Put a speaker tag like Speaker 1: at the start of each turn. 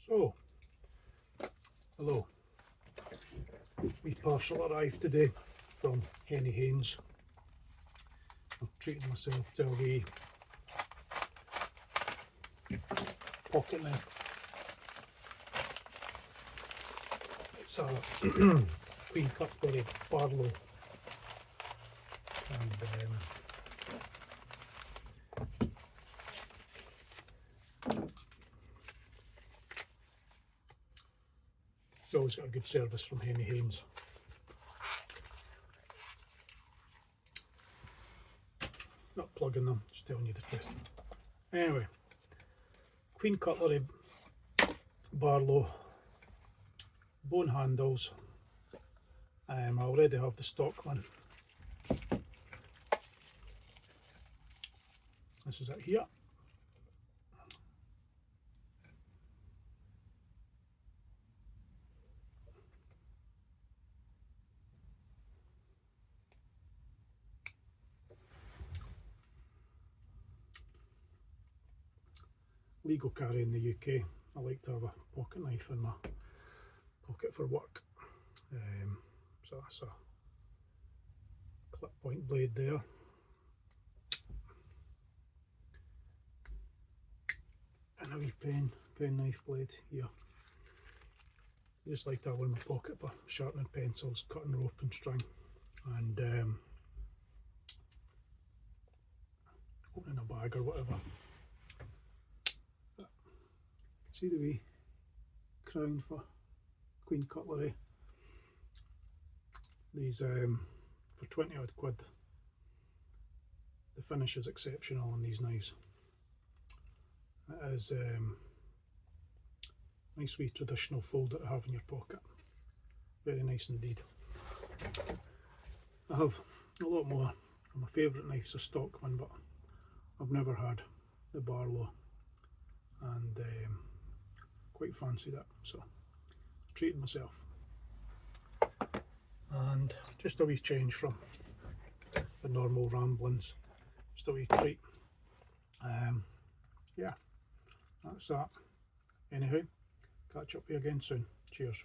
Speaker 1: So, hello. Wee parcel arrived today from Henny Haynes. I've treated myself to a wee pocket knife. It's a Queen Cutlery Barlow, and it's always got a good service from Henny Haynes. Not plugging them, just telling you the truth. Anyway, Queen Cutlery Barlow bone handles. I already have the stock one. This is it here. Legal carry in the UK. I like to have a pocket knife in my pocket for work. So that's a clip point blade there. And a wee pen knife blade here. I just like to have one in my pocket for sharpening pencils, cutting rope and string, and opening a bag or whatever. See the wee crown for Queen Cutlery. These for 20 odd quid. The finish is exceptional on these knives. It is nice wee traditional folder to have in your pocket. Very nice indeed. I have a lot more. My favourite knife's a stock one, but I've never had the Barlow, and quite fancy that, so treated myself. And just a wee change from the normal ramblings, just a wee treat. Yeah, that's that. Anyhow, catch up with you again soon. Cheers.